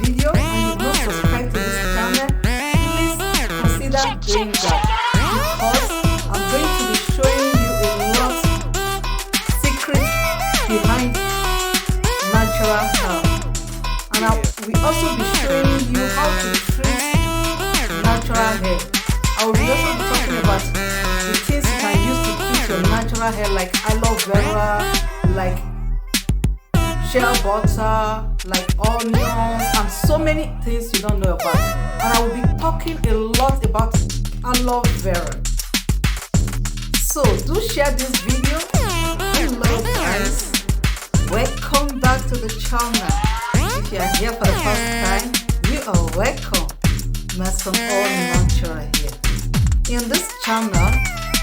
video and you've not subscribed to this channel, please consider doing that, because I'm going to be showing you a lot secrets behind natural hair, and we also be showing you how to treat natural hair. I will be also be talking about the things you can use to treat your natural hair, like aloe vera, like shea butter, like onions, and so many things you don't know about. And I will be talking a lot about aloe vera. So do share this video. Hello guys, welcome back to the channel. If you are here for the first time, you are welcome. Mason All Natural here. In this channel,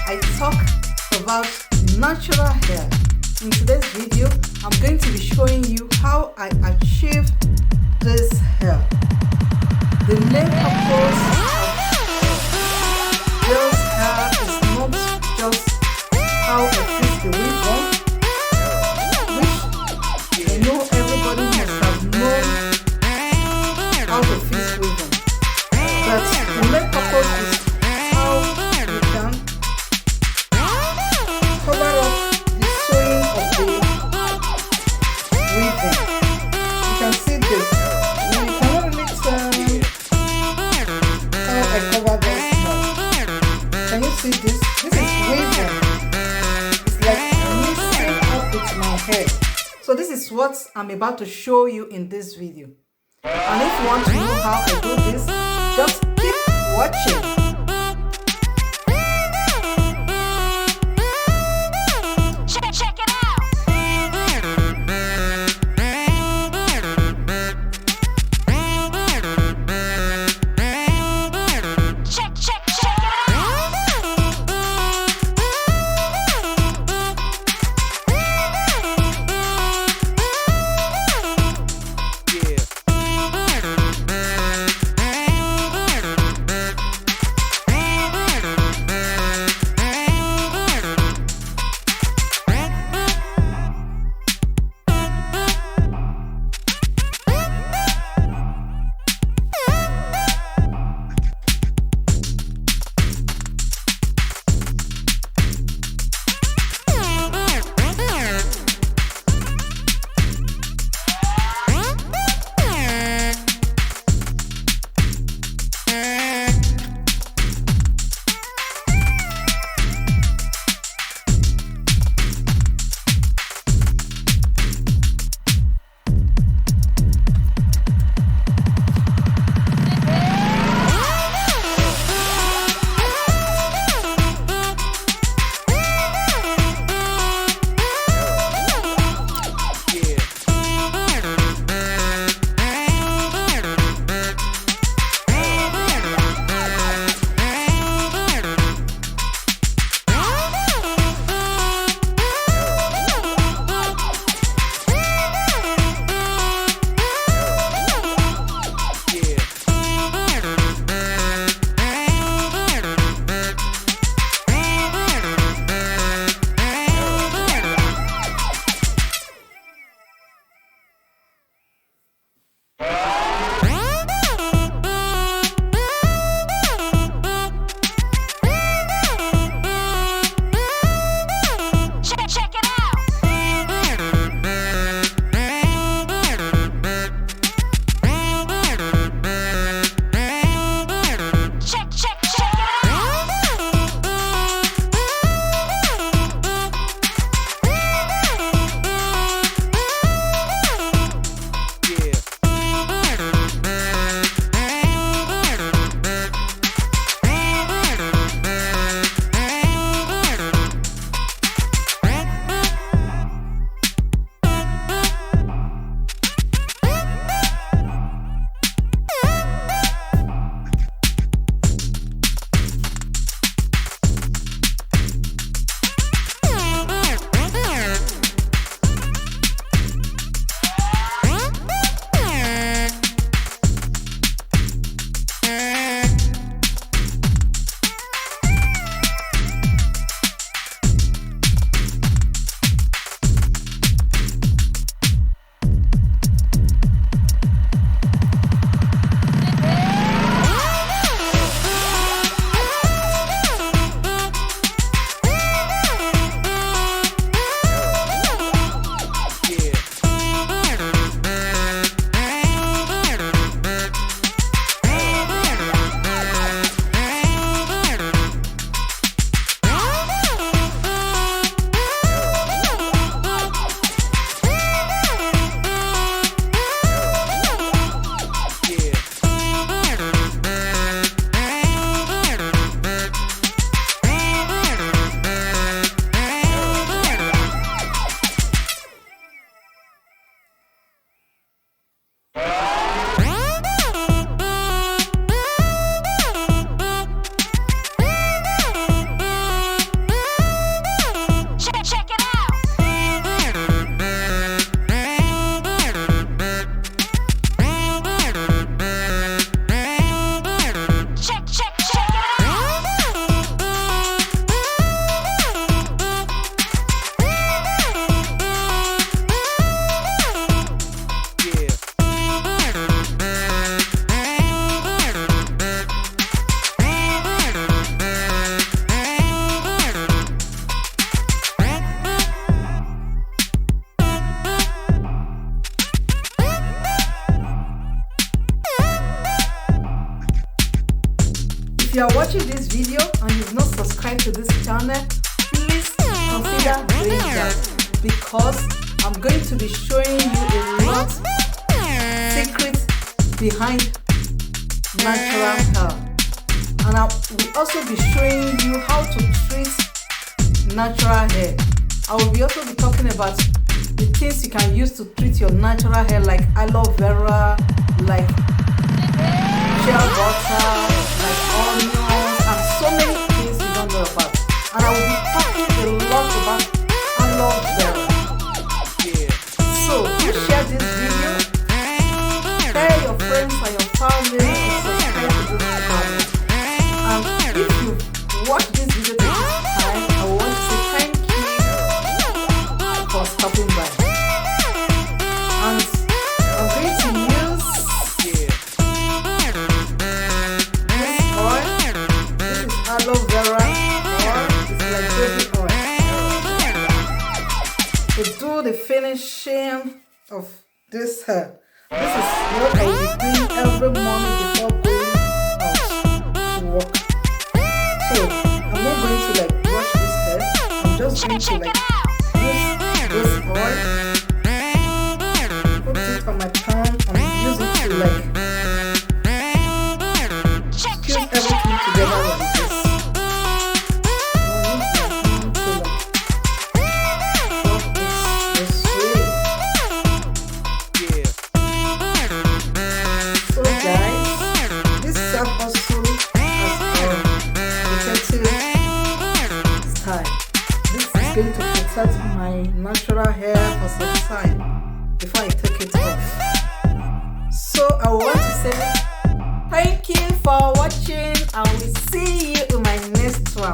I talk about natural hair. In today's video, I'm going to be showing you how I achieve this hair. The main purpose of this hair is not just how I fix the weave, which I know everybody must have known how to fix weave, but the main purpose is how you can cover up the sewing of the weaving. You can see this. Now you cannot really tell how I cover this now. Can you see this? This is weaving. It's like mixing up with my hair. So this is what I'm about to show you in this video. And if you want to know how I do this, just keep watching. you are watching this video and you've not subscribed to this channel, please consider doing that, because I'm going to be showing you a lot secrets behind natural hair, and I will also be showing you how to treat natural hair. I will be also be talking about the things you can use to treat your natural hair, like aloe vera, like shea butter, like onions, and so many things you don't know about. And I will be talking a lot about aloe vera. So you share this video, tell your friends and your family to subscribe to this channel. And if you watch this video to this time, I want to say thank you for stopping by. And I'm going to use this oil. This is aloe vera oil. It's like baby oil to do the finishing of this hair. This is what I will be doing every morning before going out to work. So I'm not going to like brush this hair. I'm just going to like use this oil, put it on my palm, and use it to like squeeze everything together like this. So guys, this serves also as a protective style. This is going to protect my natural hair for some time before I take it off. So I want to say thank you for watching. I will see you in my next one.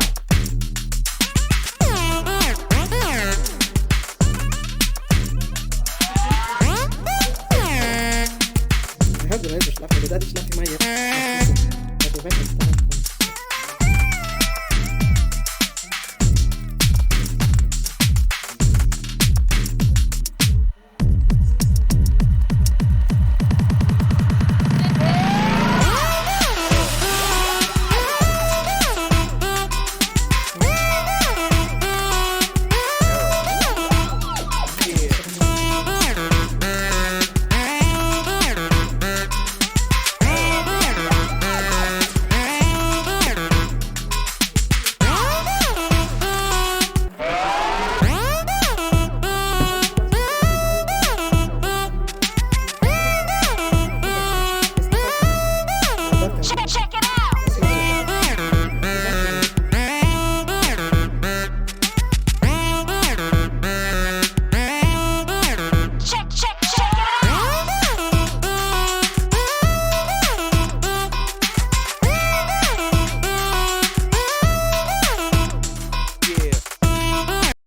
Ich habe die Leute schlafen, aber da die schlafen immer jetzt. Also, wenn es dann kommt.